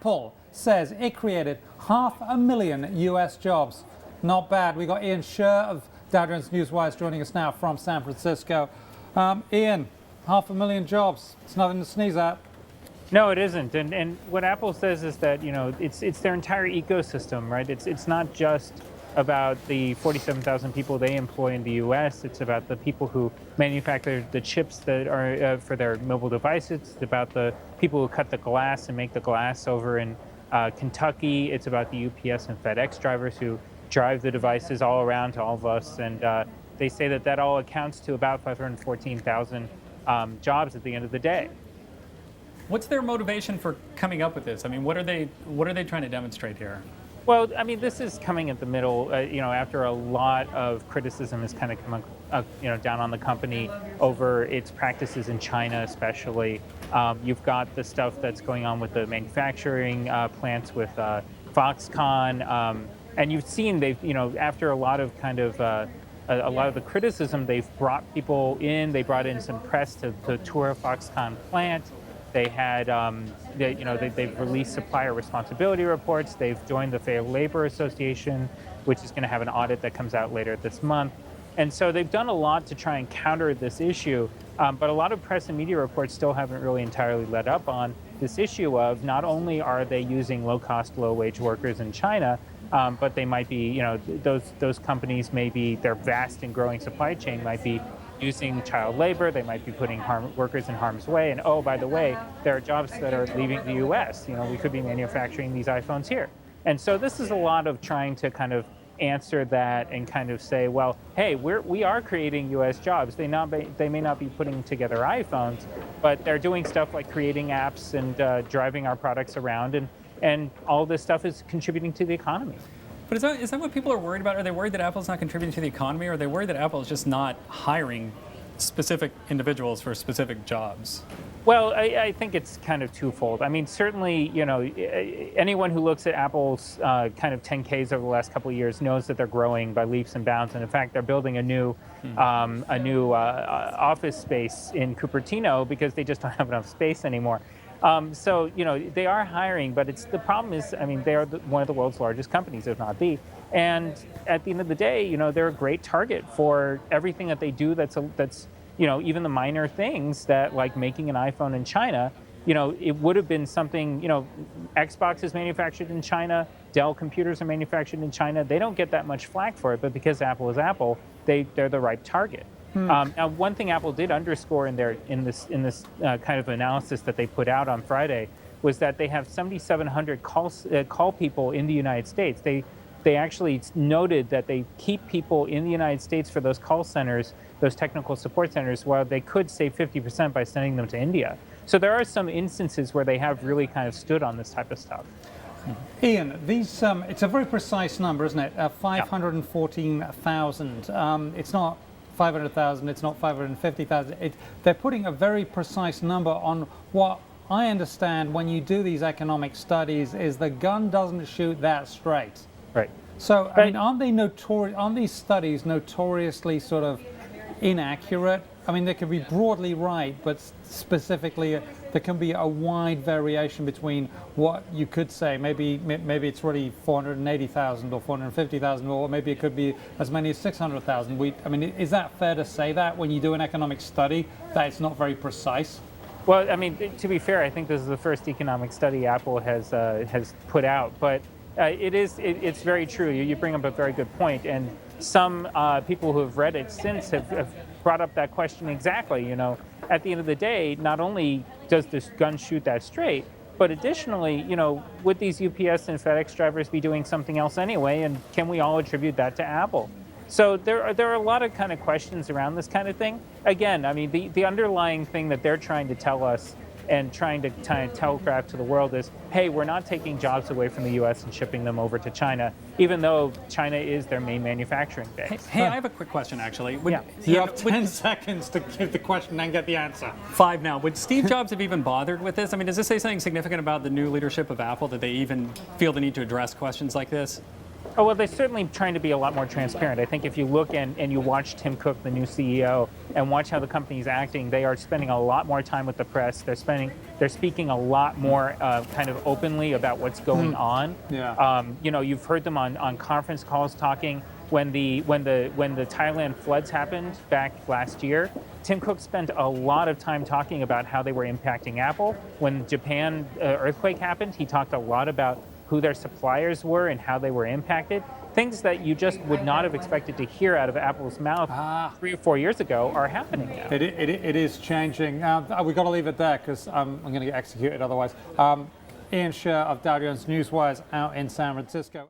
Apple says it created 500,000 US jobs. Not bad. We got Ian Sherr of Dow Jones Newswire joining us now from San Francisco. Ian, 500,000 jobs. It's nothing to sneeze at. No, it isn't. And what Apple says is that, it's their entire ecosystem, right? It's not just about the 47,000 people they employ in the U.S. It's about the people who manufacture the chips that are for their mobile devices. It's about the people who cut the glass and make the glass over in Kentucky. It's about the UPS and FedEx drivers who drive the devices all around to all of us. And they say that all accounts to about 514,000 jobs at the end of the day. What's their motivation for coming up with this? I mean, what are they trying to demonstrate here? Well, I mean, this is coming at the middle, after a lot of criticism has kind of come, down on the company over its practices in China, especially. You've got the stuff that's going on with the manufacturing plants with Foxconn, and you've seen after a lot of a lot of the criticism, they've brought people in. They brought in some press to tour a Foxconn plant. They had, they've released supplier responsibility reports. They've joined the Fair Labor Association, which is going to have an audit that comes out later this month. And so they've done a lot to try and counter this issue. But a lot of press and media reports still haven't really entirely led up on this issue of not only are they using low-cost, low-wage workers in China, but they might be, those companies may be, their vast and growing supply chain might be using child labor. They might be putting workers in harm's way. And oh, by the way, there are jobs that are leaving the U.S. We could be manufacturing these iPhones here. And so this is a lot of trying to kind of answer that and kind of say, well, hey, we are creating U.S. jobs. They may not be putting together iPhones, but they're doing stuff like creating apps and driving our products around, and all this stuff is contributing to the economy. But is that what people are worried about? Are they worried that Apple's not contributing to the economy, or are they worried that Apple is just not hiring specific individuals for specific jobs? Well, I think it's kind of twofold. I mean, certainly, anyone who looks at Apple's kind of 10Ks over the last couple of years knows that they're growing by leaps and bounds. And in fact, they're building a new office space in Cupertino because they just don't have enough space anymore. So, they are hiring, but the problem is, I mean, they are one of the world's largest companies, if not the. And at the end of the day, they're a great target for everything that they do that's even the minor things that, like making an iPhone in China, it would have been something, Xbox is manufactured in China, Dell computers are manufactured in China. They don't get that much flack for it, but because Apple is Apple, they're the right target. Now, one thing Apple did underscore in this kind of analysis that they put out on Friday was that they have 7,700 call people in the United States. They actually noted that they keep people in the United States for those call centers, those technical support centers, while they could save 50% by sending them to India. So there are some instances where they have really kind of stood on this type of stuff. Ian, it's a very precise number, isn't it? 514,000. It's not 500,000, it's not 550,000. They're putting a very precise number on what I understand when you do these economic studies is the gun doesn't shoot that straight. Right. So, I mean, aren't these studies notoriously sort of inaccurate? I mean, they can be broadly right, but specifically there can be a wide variation between what you could say. Maybe it's really 480,000 or 450,000, or maybe it could be as many as 600,000. I mean, is that fair to say that when you do an economic study that it's not very precise? Well, I mean, to be fair, I think this is the first economic study Apple has put out, but it's very true. You bring up a very good point, and some people who have read it since have brought up that question exactly. At the end of the day, not only does this gun shoot that straight, but additionally, would these UPS and FedEx drivers be doing something else anyway, and can we all attribute that to Apple? So there are a lot of kind of questions around this kind of thing. Again, I mean, the underlying thing that they're trying to tell us and trying to telegraph to the world is, hey, we're not taking jobs away from the U.S. and shipping them over to China, even though China is their main manufacturing base. Hey, I have a quick question, actually. You have 10 seconds to give the question and get the answer. 5 now. Would Steve Jobs have even bothered with this? I mean, does this say something significant about the new leadership of Apple, that they even feel the need to address questions like this? Oh, well, they're certainly trying to be a lot more transparent. I think if you look and you watch Tim Cook, the new CEO, and watch how the company's acting, they are spending a lot more time with the press. They're speaking a lot more kind of openly about what's going on. Yeah. You've heard them on conference calls talking when the Thailand floods happened back last year. Tim Cook spent a lot of time talking about how they were impacting Apple. When Japan earthquake happened, he talked a lot about who their suppliers were and how they were impacted. Things that you just would not have expected to hear out of Apple's mouth 3 or 4 years ago are happening now. It is changing. We've got to leave it there because I'm going to get executed otherwise. Ian Sherr of Dow Jones Newswire out in San Francisco.